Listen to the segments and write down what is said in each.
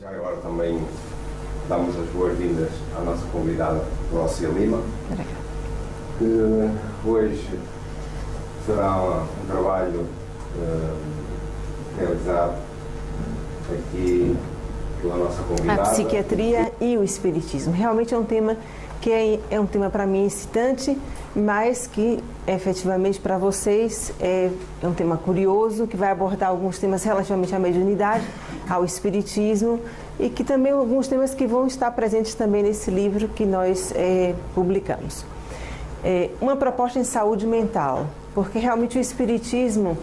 Já agora também damos as boas-vindas à nossa convidada, Glaucia Lima, que hoje será um trabalho realizado aqui pela nossa convidada. A psiquiatria e o espiritismo. Realmente é um tema que é um tema para mim excitante, mas que efetivamente para vocês é um tema curioso, que vai abordar alguns temas relativamente à mediunidade, ao espiritismo, e que também alguns temas que vão estar presentes também nesse livro que nós publicamos. Uma proposta em saúde mental, porque realmente o espiritismo,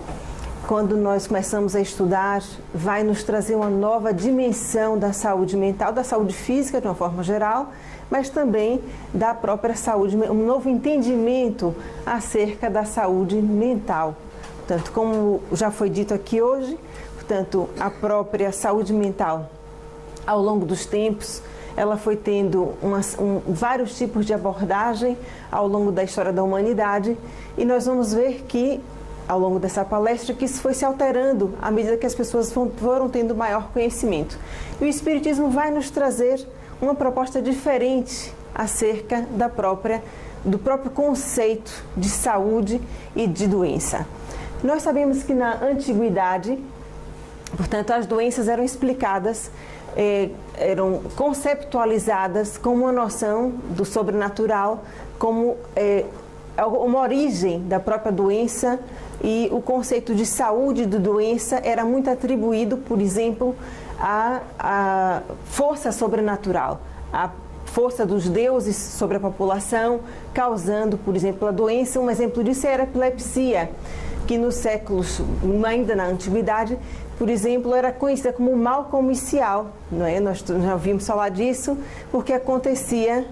quando nós começamos a estudar, vai nos trazer uma nova dimensão da saúde mental, da saúde física de uma forma geral, mas também da própria saúde, um novo entendimento acerca da saúde mental. Portanto, como já foi dito aqui hoje, portanto, a própria saúde mental, ao longo dos tempos, ela foi tendo vários tipos de abordagem ao longo da história da humanidade, e nós vamos ver que, ao longo dessa palestra, que isso foi se alterando à medida que as pessoas foram tendo maior conhecimento. E o Espiritismo vai nos trazer uma proposta diferente acerca do próprio conceito de saúde e de doença. Nós sabemos que na antiguidade, portanto, as doenças eram explicadas, eram conceptualizadas como uma noção do sobrenatural, como uma origem da própria doença, e o conceito de saúde e de doença era muito atribuído, por exemplo, à força sobrenatural, à força dos deuses sobre a população, causando, por exemplo, a doença. Um exemplo disso era a epilepsia, que nos séculos, ainda na antiguidade, por exemplo, era conhecida como mal comicial, não é? Nós já ouvimos falar disso, porque acontecia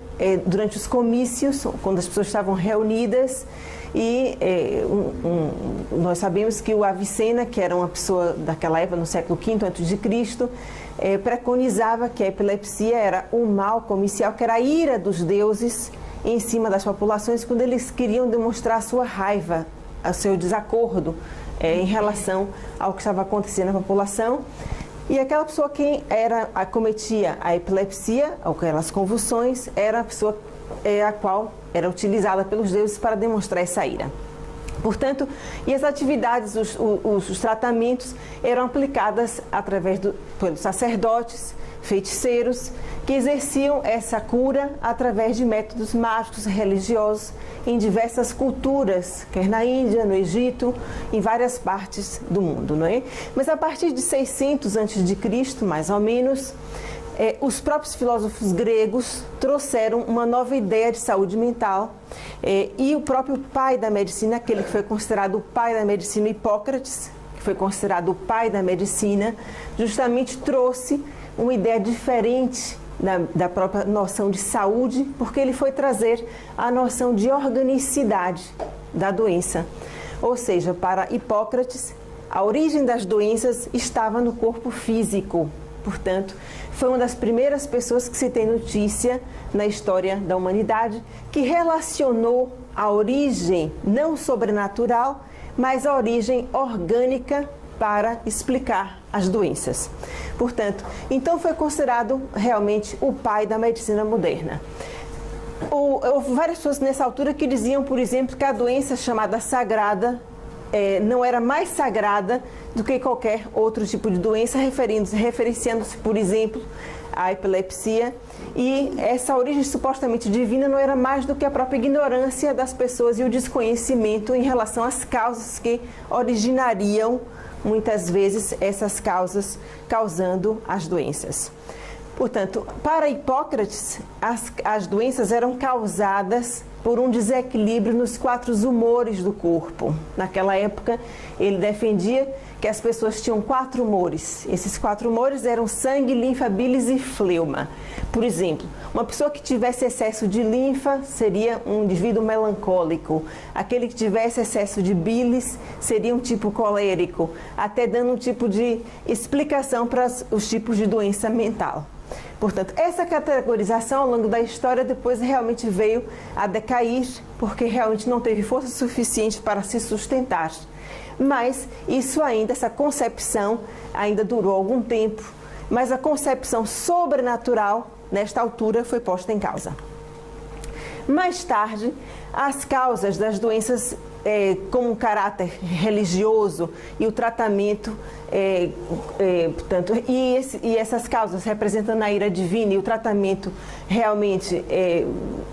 durante os comícios, quando as pessoas estavam reunidas, e nós sabemos que o Avicena, que era uma pessoa daquela época, no século V a.C., preconizava que a epilepsia era o mal comicial, que era a ira dos deuses em cima das populações, quando eles queriam demonstrar a sua raiva, o seu desacordo em relação ao que estava acontecendo na população. E aquela pessoa que acometia a epilepsia, ou aquelas convulsões, era a pessoa a qual era utilizada pelos deuses para demonstrar essa ira. Portanto, e as atividades, os tratamentos eram aplicadas pelos sacerdotes, feiticeiros, que exerciam essa cura através de métodos mágicos religiosos em diversas culturas, quer na Índia, no Egito, em várias partes do mundo, não é? Mas a partir de 600 a.C., mais ou menos, os próprios filósofos gregos trouxeram uma nova ideia de saúde mental, e o próprio pai da medicina, aquele que foi considerado o pai da medicina, Hipócrates, que foi considerado o pai da medicina, justamente trouxe uma ideia diferente da própria noção de saúde, porque ele foi trazer a noção de organicidade da doença. Ou seja, para Hipócrates, a origem das doenças estava no corpo físico. Portanto, foi uma das primeiras pessoas que se tem notícia na história da humanidade que relacionou a origem não sobrenatural, mas a origem orgânica para explicar as doenças. Portanto, então foi considerado realmente o pai da medicina moderna. Houve várias pessoas nessa altura que diziam, por exemplo, que a doença chamada sagrada não era mais sagrada do que qualquer outro tipo de doença, referenciando-se, por exemplo, à epilepsia, e essa origem supostamente divina não era mais do que a própria ignorância das pessoas e o desconhecimento em relação às causas que originariam, muitas vezes, essas causas causando as doenças. Portanto, para Hipócrates, as doenças eram causadas por um desequilíbrio nos 4 humores do corpo. Naquela época, ele defendia que as pessoas tinham 4 humores. Esses 4 humores eram sangue, linfa, bilis e fleuma. Por exemplo, uma pessoa que tivesse excesso de linfa seria um indivíduo melancólico. Aquele que tivesse excesso de bilis seria um tipo colérico, até dando um tipo de explicação para os tipos de doença mental. Portanto, essa categorização ao longo da história depois realmente veio a decair, porque realmente não teve força suficiente para se sustentar. Mas isso ainda, essa concepção ainda durou algum tempo, mas a concepção sobrenatural, nesta altura, foi posta em causa. Mais tarde, as causas das doenças com um caráter religioso e o tratamento, portanto, e essas causas representando a ira divina e o tratamento realmente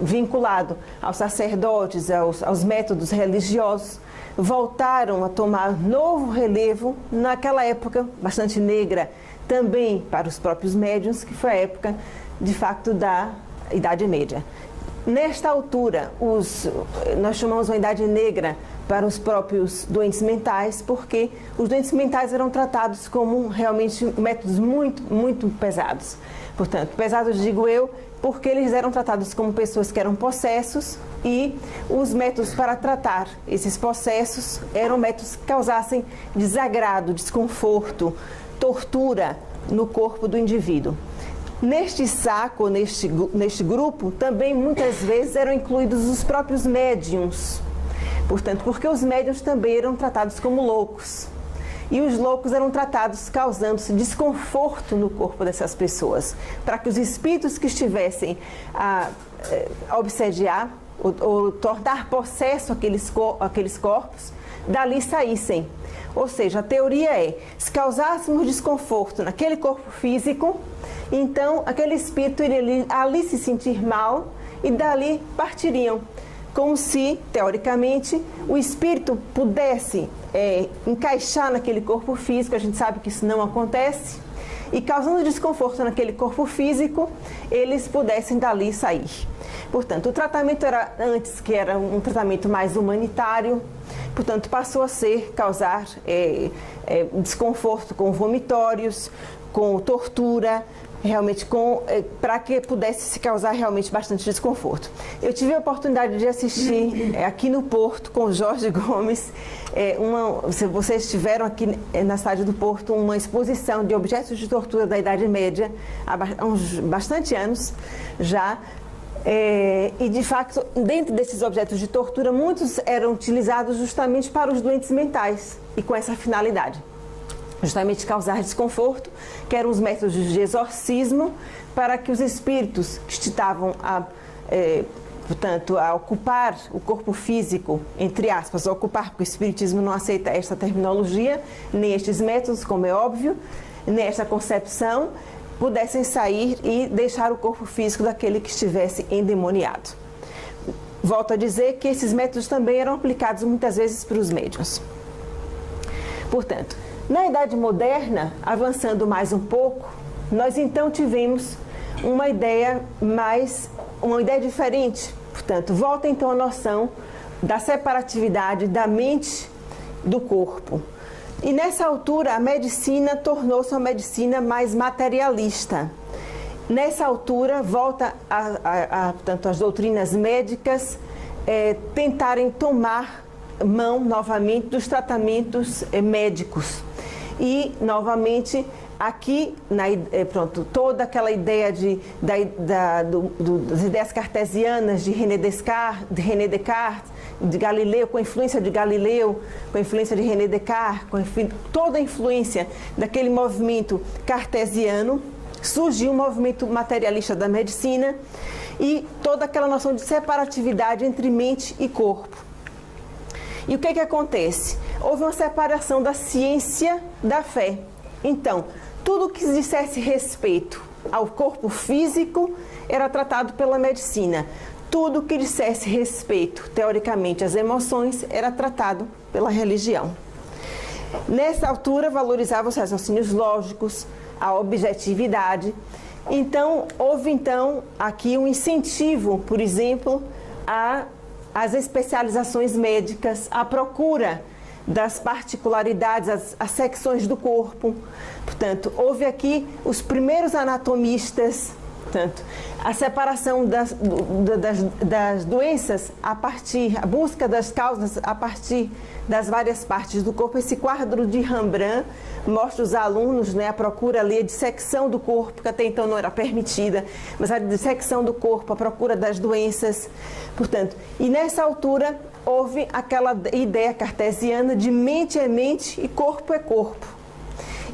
vinculado aos sacerdotes, aos métodos religiosos, voltaram a tomar novo relevo naquela época bastante negra, também para os próprios médiuns, que foi a época, de facto, da Idade Média. Nesta altura, nós chamamos uma idade negra para os próprios doentes mentais, porque os doentes mentais eram tratados como realmente métodos muito, muito pesados. Portanto, pesados, digo eu, porque eles eram tratados como pessoas que eram possessos e os métodos para tratar esses possessos eram métodos que causassem desagrado, desconforto, tortura no corpo do indivíduo. Neste saco, neste grupo, também muitas vezes eram incluídos os próprios médiuns. Portanto, porque os médiuns também eram tratados como loucos. E os loucos eram tratados causando-se desconforto no corpo dessas pessoas, para que os espíritos que estivessem a obsediar ou tornar possesso aqueles corpos, dali saíssem. Ou seja, a teoria é, se causássemos desconforto naquele corpo físico, então aquele espírito iria ali se sentir mal e dali partiriam. Como se, teoricamente, o espírito pudesse encaixar naquele corpo físico, a gente sabe que isso não acontece, e causando desconforto naquele corpo físico, eles pudessem dali sair. Portanto, o tratamento era antes que era um tratamento mais humanitário, portanto, passou a causar desconforto com vomitórios, com tortura, realmente para que pudesse se causar realmente bastante desconforto. Eu tive a oportunidade de assistir aqui no Porto com o Jorge Gomes, vocês tiveram aqui na cidade do Porto uma exposição de objetos de tortura da Idade Média há uns bastante anos já. E de fato, dentro desses objetos de tortura, muitos eram utilizados justamente para os doentes mentais e com essa finalidade, justamente causar desconforto, que eram os métodos de exorcismo, para que os espíritos que estavam portanto, a ocupar o corpo físico, entre aspas, a ocupar, porque o espiritismo não aceita esta terminologia, nem estes métodos, como é óbvio, nesta concepção, pudessem sair e deixar o corpo físico daquele que estivesse endemoniado. Volto a dizer que esses métodos também eram aplicados muitas vezes para os médiuns. Portanto, na Idade Moderna, avançando mais um pouco, nós então tivemos uma ideia diferente. Portanto, volta então a noção da separatividade da mente do corpo. E nessa altura a medicina tornou-se uma medicina mais materialista. Nessa altura volta portanto, as doutrinas médicas tentarem tomar mão novamente dos tratamentos médicos. E novamente aqui, toda aquela ideia das ideias cartesianas de René Descartes, de Galileu, com a influência de Galileu, com a influência de René Descartes, toda a influência daquele movimento cartesiano, surgiu um movimento materialista da medicina e toda aquela noção de separatividade entre mente e corpo. E o que acontece? Houve uma separação da ciência da fé. Então, tudo que dissesse respeito ao corpo físico era tratado pela medicina. Tudo que dissesse respeito, teoricamente, às emoções era tratado pela religião. Nessa altura, valorizava os raciocínios lógicos, a objetividade. Então, houve aqui um incentivo, por exemplo, às especializações médicas, à procura das particularidades, as secções do corpo. Portanto, houve aqui os primeiros anatomistas, portanto, a separação das doenças a busca das causas a partir das várias partes do corpo. Esse quadro de Rembrandt mostra os alunos, a procura ali, a dissecção do corpo, que até então não era permitida, mas a dissecção do corpo, a procura das doenças. Portanto, e nessa altura houve aquela ideia cartesiana de mente é mente e corpo é corpo.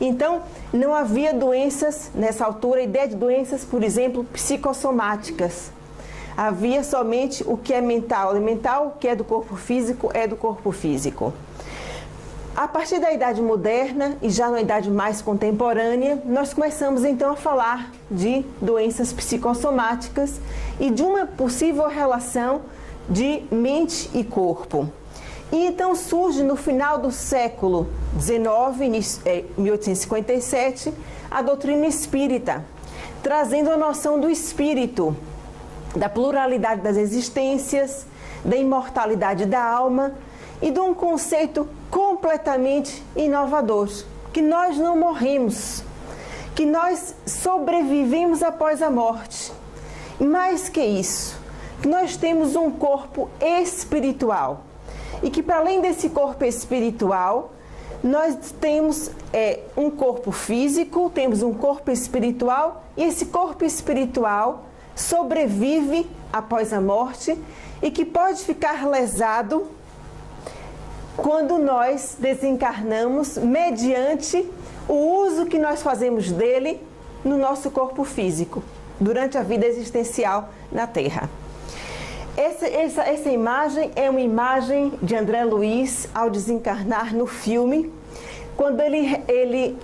Então, não havia doenças, nessa altura, a ideia de doenças, por exemplo, psicossomáticas. Havia somente o que é mental. E mental, o que é do corpo físico, é do corpo físico. A partir da Idade Moderna, e já na Idade mais contemporânea, nós começamos então a falar de doenças psicossomáticas e de uma possível relação de mente e corpo. E então surge no final do século XIX, 1857, a doutrina espírita, trazendo a noção do espírito, da pluralidade das existências, da imortalidade da alma e de um conceito completamente inovador, que nós não morremos, que nós sobrevivemos após a morte. Mais que isso, que nós temos um corpo espiritual e que para além desse corpo espiritual, nós temos um corpo físico, temos um corpo espiritual e esse corpo espiritual sobrevive após a morte e que pode ficar lesado quando nós desencarnamos mediante o uso que nós fazemos dele no nosso corpo físico, durante a vida existencial na Terra. Essa imagem é uma imagem de André Luiz ao desencarnar no filme, quando ele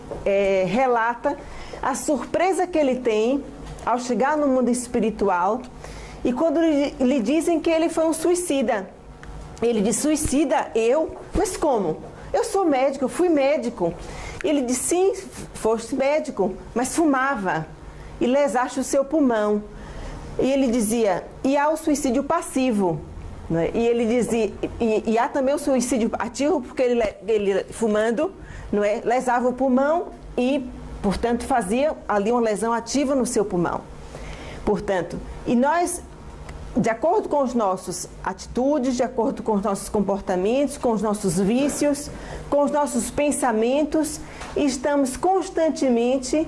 relata a surpresa que ele tem ao chegar no mundo espiritual e quando lhe dizem que ele foi um suicida. Ele diz: suicida? Eu? Mas como? Eu sou médico, eu fui médico. Ele diz: sim, foste médico, mas fumava e lesaste o seu pulmão. E ele dizia: e há o suicídio passivo, né? E ele dizia: e há também o suicídio ativo, porque ele fumando, não é, lesava o pulmão e, portanto, fazia ali uma lesão ativa no seu pulmão. Portanto, e nós, de acordo com as nossas atitudes, de acordo com os nossos comportamentos, com os nossos vícios, com os nossos pensamentos, estamos constantemente,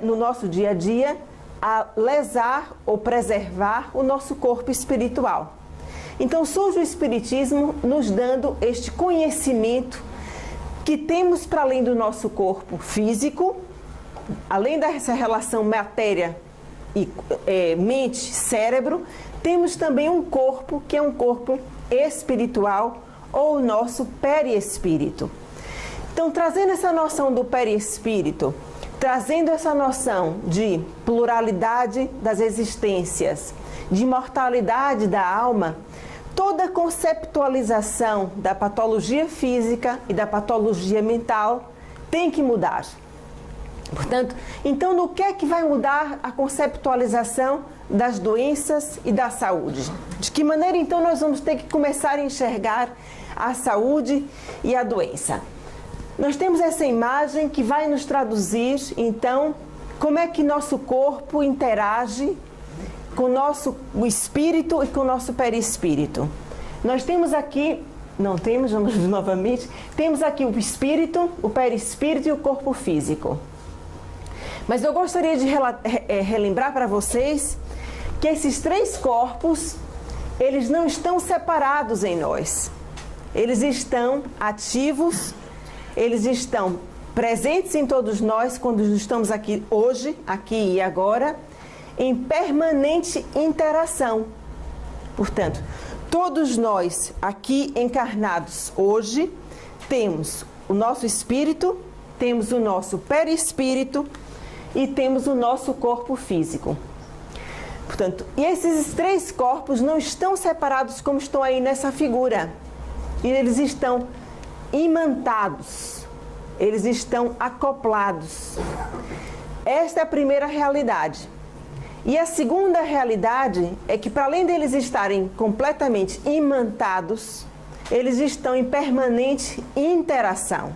no nosso dia a dia, a lesar ou preservar o nosso corpo espiritual. Então surge o Espiritismo nos dando este conhecimento que temos para além do nosso corpo físico, além dessa relação matéria e mente, cérebro, temos também um corpo que é um corpo espiritual ou o nosso perispírito. Então, trazendo essa noção do perispírito, trazendo essa noção de pluralidade das existências, de imortalidade da alma, toda a conceptualização da patologia física e da patologia mental tem que mudar. Portanto, então no que é que vai mudar a conceptualização das doenças e da saúde? De que maneira então nós vamos ter que começar a enxergar a saúde e a doença? Nós temos essa imagem que vai nos traduzir então como é que nosso corpo interage com o espírito e com o nosso perispírito. Nós temos aqui, vamos novamente, temos aqui o espírito, o perispírito e o corpo físico. Mas eu gostaria de relembrar para vocês que esses três corpos, eles não estão separados em nós. Eles estão ativos, eles estão presentes em todos nós quando estamos aqui hoje, aqui e agora, em permanente interação. Portanto, todos nós aqui encarnados hoje, temos o nosso espírito, temos o nosso perispírito, e temos o nosso corpo físico. Portanto, e esses três corpos não estão separados como estão aí nessa figura. E eles estão imantados, eles estão acoplados. Esta é a primeira realidade. E a segunda realidade é que, para além deles estarem completamente imantados, eles estão em permanente interação.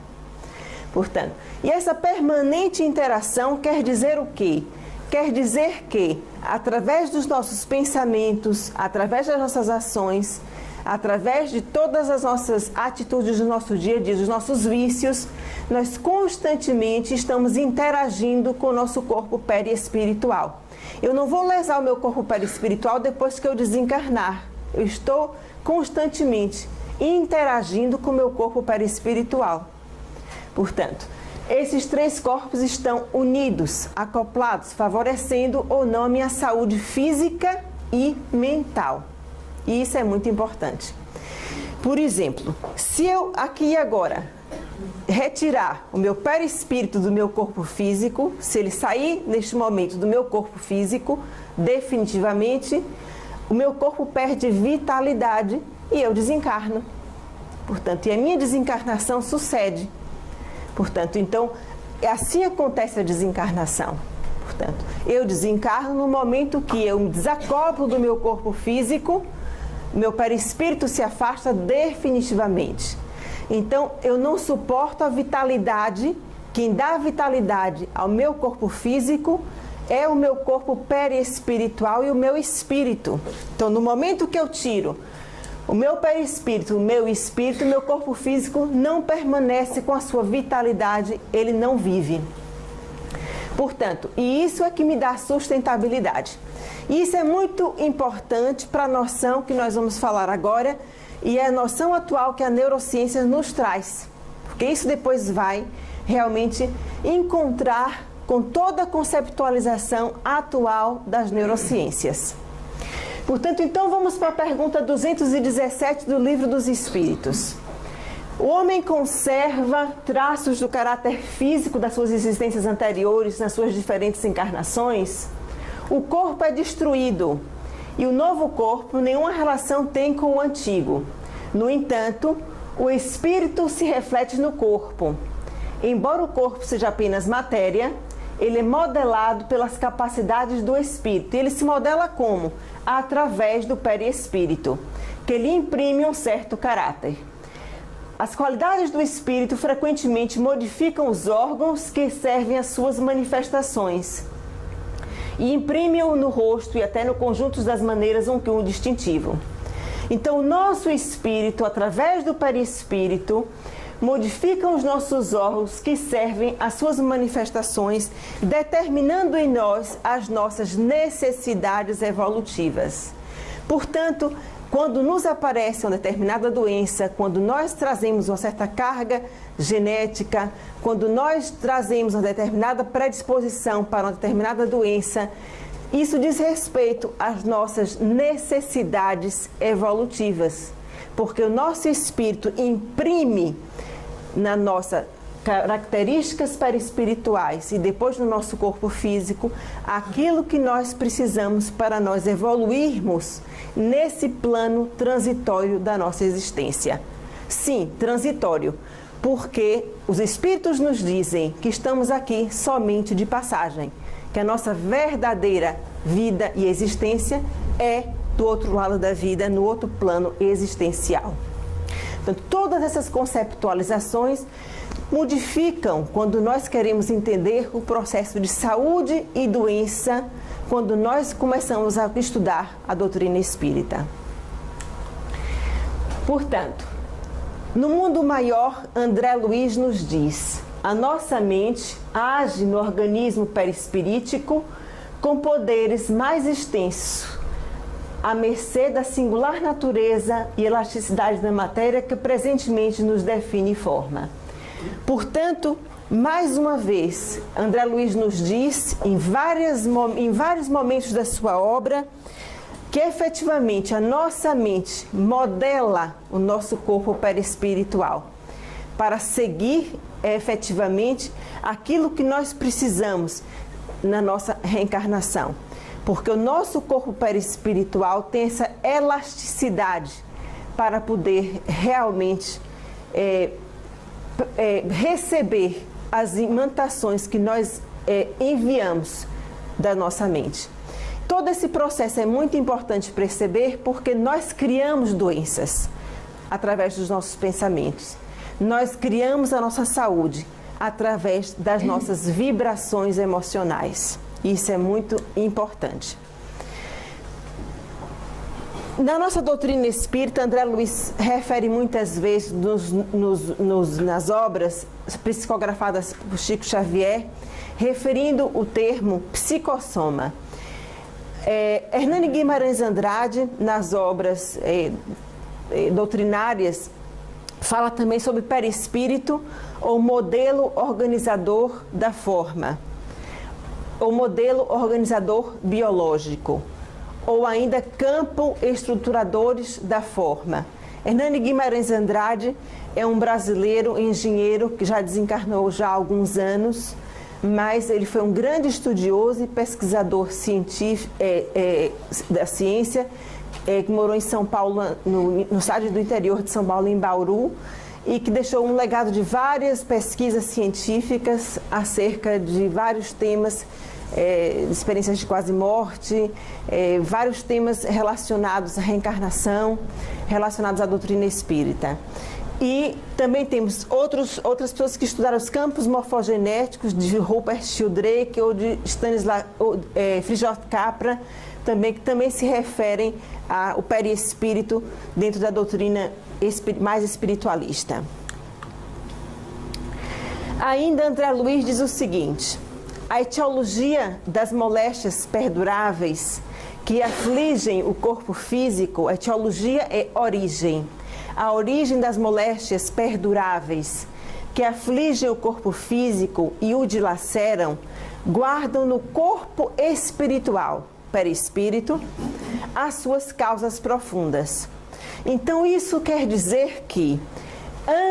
Portanto, e essa permanente interação quer dizer o quê? Quer dizer que, através dos nossos pensamentos, através das nossas ações, através de todas as nossas atitudes do nosso dia a dia, dos nossos vícios, nós constantemente estamos interagindo com o nosso corpo perispiritual. Eu não vou lesar o meu corpo perispiritual depois que eu desencarnar. Eu estou constantemente interagindo com o meu corpo perispiritual. Portanto, esses três corpos estão unidos, acoplados, favorecendo ou não a minha saúde física e mental. E isso é muito importante. Por exemplo, se eu aqui e agora retirar o meu perispírito do meu corpo físico, se ele sair neste momento do meu corpo físico, definitivamente, o meu corpo perde vitalidade e eu desencarno. Portanto, e a minha desencarnação sucede. Portanto, então, assim acontece a desencarnação. Portanto, eu desencarno no momento que eu me desacoplo do meu corpo físico, meu perispírito se afasta definitivamente. Então, eu não suporto a vitalidade. Quem dá vitalidade ao meu corpo físico é o meu corpo perispiritual e o meu espírito. Então, no momento que eu tiro o meu perispírito, o meu espírito, o meu corpo físico não permanece com a sua vitalidade, ele não vive. Portanto, e isso é que me dá sustentabilidade. E isso é muito importante para a noção que nós vamos falar agora, e é a noção atual que a neurociência nos traz. Porque isso depois vai realmente encontrar com toda a conceptualização atual das neurociências. Portanto, então vamos para a pergunta 217 do Livro dos Espíritos. O homem conserva traços do caráter físico das suas existências anteriores nas suas diferentes encarnações? O corpo é destruído e o novo corpo nenhuma relação tem com o antigo. No entanto, o espírito se reflete no corpo. Embora o corpo seja apenas matéria, ele é modelado pelas capacidades do espírito. E ele se modela como? Através do perispírito, que lhe imprime um certo caráter. As qualidades do espírito frequentemente modificam os órgãos que servem às suas manifestações e imprimem-o no rosto e até no conjunto das maneiras um distintivo. Então, o nosso espírito, através do perispírito, modifica os nossos órgãos que servem às suas manifestações, determinando em nós as nossas necessidades evolutivas. Portanto, quando nos aparece uma determinada doença, quando nós trazemos uma certa carga genética, quando nós trazemos uma determinada predisposição para uma determinada doença, isso diz respeito às nossas necessidades evolutivas, porque o nosso espírito imprime na nossa características perispirituais e depois no nosso corpo físico aquilo que nós precisamos para nós evoluirmos nesse plano transitório da nossa existência. Sim, transitório, porque os espíritos nos dizem que estamos aqui somente de passagem, que a nossa verdadeira vida e existência é do outro lado da vida, no outro plano existencial. Portanto, todas essas conceptualizações modificam quando nós queremos entender o processo de saúde e doença, quando nós começamos a estudar a doutrina espírita. Portanto, no mundo maior, André Luiz nos diz: a nossa mente age no organismo perispirítico com poderes mais extensos, à mercê da singular natureza e elasticidade da matéria que presentemente nos define e forma. Portanto, mais uma vez, André Luiz nos diz, em vários momentos da sua obra, que efetivamente a nossa mente modela o nosso corpo perispiritual para seguir efetivamente aquilo que nós precisamos na nossa reencarnação. Porque o nosso corpo perispiritual tem essa elasticidade para poder realmente receber as imantações que nós enviamos da nossa mente. Todo esse processo é muito importante perceber porque nós criamos doenças através dos nossos pensamentos. Nós criamos a nossa saúde através das nossas vibrações emocionais. Isso é muito importante. Na nossa doutrina espírita, André Luiz refere muitas vezes nas obras psicografadas por Chico Xavier, referindo o termo psicossoma. Hernani Guimarães Andrade, nas obras doutrinárias, Fala também sobre perispírito, ou modelo organizador da forma, ou modelo organizador biológico, ou ainda campo estruturadores da forma. Hernani Guimarães Andrade é um brasileiro engenheiro que já desencarnou já há alguns anos, mas ele foi um grande estudioso e pesquisador científico, da ciência, que morou em São Paulo, no estado do interior de São Paulo, em Bauru, e que deixou um legado de várias pesquisas científicas acerca de vários temas, de experiências de quase morte, vários temas relacionados à reencarnação, relacionados à doutrina espírita. E também temos outras pessoas que estudaram os campos morfogenéticos de Rupert Sheldrake ou de Stanislav Fritjof Capra, que também se referem ao perispírito dentro da doutrina mais espiritualista. Ainda André Luiz diz o seguinte: a etiologia das moléstias perduráveis que afligem o corpo físico, a etiologia é origem. A origem das moléstias perduráveis que afligem o corpo físico e o dilaceram, guardam no corpo espiritual, perispírito, as suas causas profundas. Então isso quer dizer que,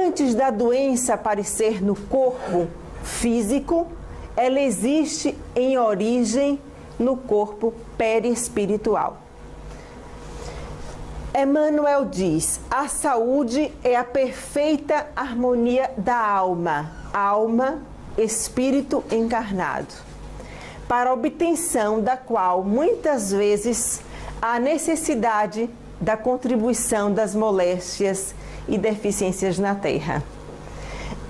antes da doença aparecer no corpo físico, ela existe em origem no corpo perispiritual. Emmanuel diz: a saúde é a perfeita harmonia da alma, espírito encarnado, para a obtenção da qual muitas vezes há necessidade da contribuição das moléstias e deficiências na Terra.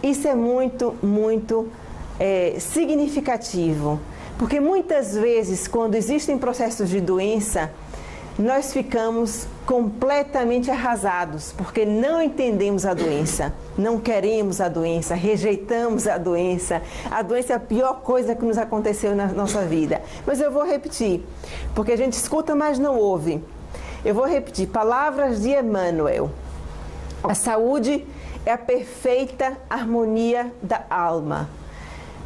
Isso é muito, muito significativo, porque muitas vezes, quando existem processos de doença, nós ficamos completamente arrasados, porque não entendemos a doença, não queremos a doença, rejeitamos a doença. A doença é a pior coisa que nos aconteceu na nossa vida. Mas eu vou repetir, porque a gente escuta, mas não ouve. Eu vou repetir, palavras de Emmanuel. A saúde é a perfeita harmonia da alma,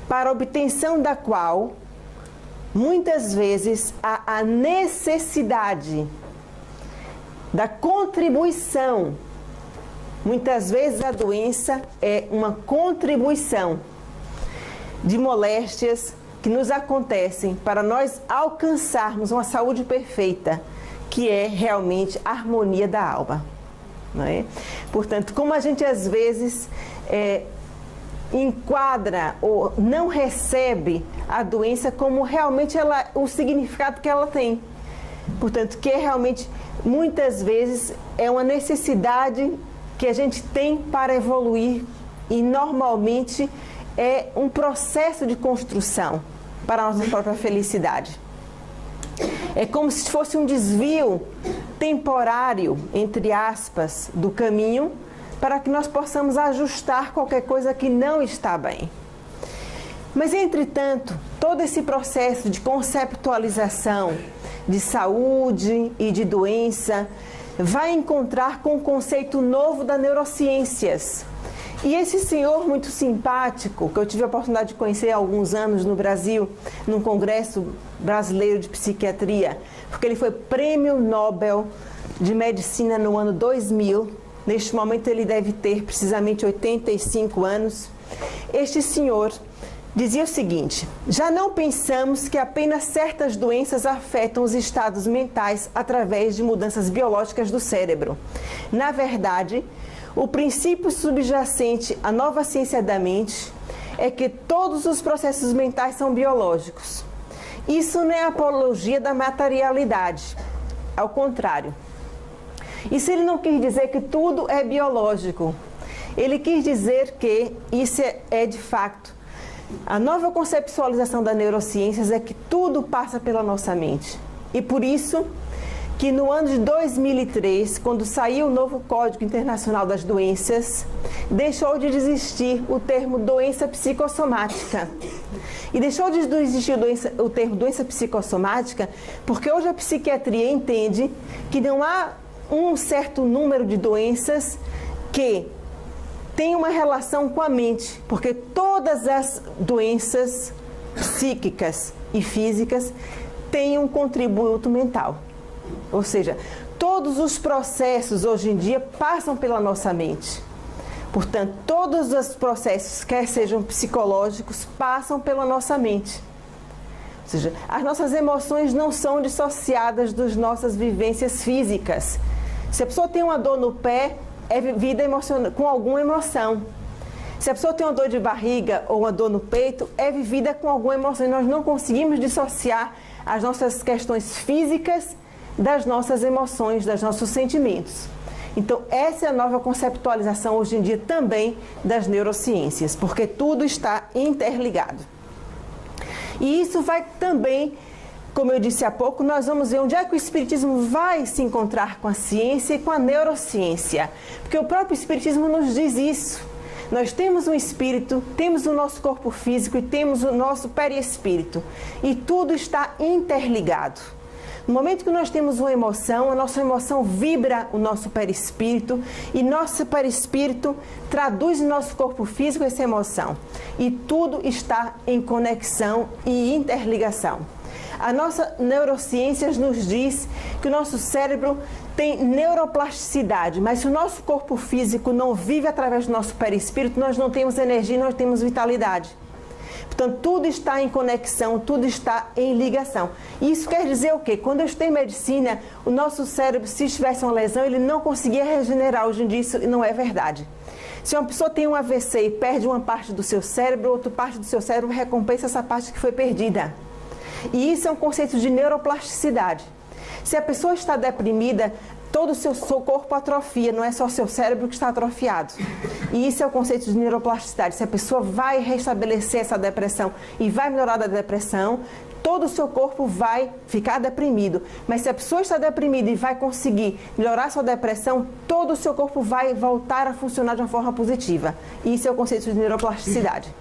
para a obtenção da qual muitas vezes há a necessidade da contribuição. Muitas vezes a doença é uma contribuição de moléstias que nos acontecem para nós alcançarmos uma saúde perfeita, que é realmente a harmonia da alma. Não é? Portanto, como a gente às vezes enquadra ou não recebe a doença como realmente o significado que ela tem. Portanto, que realmente, muitas vezes, é uma necessidade que a gente tem para evoluir e, normalmente, é um processo de construção para a nossa própria felicidade. É como se fosse um desvio temporário, entre aspas, do caminho, para que nós possamos ajustar qualquer coisa que não está bem. Mas, entretanto, todo esse processo de conceptualização de saúde e de doença vai encontrar com o conceito novo das neurociências. E esse senhor muito simpático, que eu tive a oportunidade de conhecer há alguns anos no Brasil, num congresso brasileiro de psiquiatria, porque ele foi prêmio Nobel de Medicina no ano 2000, neste momento ele deve ter precisamente 85 anos, este senhor dizia o seguinte: já não pensamos que apenas certas doenças afetam os estados mentais através de mudanças biológicas do cérebro. Na verdade, o princípio subjacente à nova ciência da mente é que todos os processos mentais são biológicos. Isso não é apologia da materialidade, ao contrário. Isso ele não quis dizer que tudo é biológico. Ele quis dizer que isso é de fato. A nova conceptualização das neurociências é que tudo passa pela nossa mente. E por isso que no ano de 2003, quando saiu o novo Código Internacional das Doenças, deixou de existir o termo doença psicossomática. E deixou de existir o termo doença psicossomática porque hoje a psiquiatria entende que não há um certo número de doenças que tem uma relação com a mente, porque todas as doenças psíquicas e físicas têm um contributo mental. Ou seja, todos os processos hoje em dia passam pela nossa mente. Portanto, todos os processos, quer sejam psicológicos, passam pela nossa mente. Ou seja, as nossas emoções não são dissociadas das nossas vivências físicas. Se a pessoa tem uma dor no pé, é vivida com alguma emoção. Se a pessoa tem uma dor de barriga ou uma dor no peito, é vivida com alguma emoção. E nós não conseguimos dissociar as nossas questões físicas das nossas emoções, dos nossos sentimentos. Então, essa é a nova conceptualização hoje em dia também das neurociências, porque tudo está interligado. E isso vai também, como eu disse há pouco, nós vamos ver onde é que o Espiritismo vai se encontrar com a ciência e com a neurociência. Porque o próprio Espiritismo nos diz isso. Nós temos um espírito, temos o nosso corpo físico e temos o nosso perispírito. E tudo está interligado. No momento que nós temos uma emoção, a nossa emoção vibra o nosso perispírito e nosso perispírito traduz no nosso corpo físico essa emoção. E tudo está em conexão e interligação. A nossa neurociência nos diz que o nosso cérebro tem neuroplasticidade, mas se o nosso corpo físico não vive através do nosso perispírito, nós não temos energia, nós temos vitalidade. Portanto, tudo está em conexão, tudo está em ligação. Isso quer dizer o quê? Quando eu estou em medicina, o nosso cérebro, se tivesse uma lesão, ele não conseguia regenerar. Hoje em dia, isso não é verdade. Se uma pessoa tem um AVC e perde uma parte do seu cérebro, outra parte do seu cérebro recompensa essa parte que foi perdida. E isso é um conceito de neuroplasticidade. Se a pessoa está deprimida, todo o seu corpo atrofia, não é só o seu cérebro que está atrofiado. E isso é o conceito de neuroplasticidade. Se a pessoa vai restabelecer essa depressão e vai melhorar da depressão, todo o seu corpo vai ficar deprimido. Mas se a pessoa está deprimida e vai conseguir melhorar sua depressão, todo o seu corpo vai voltar a funcionar de uma forma positiva. E isso é o conceito de neuroplasticidade.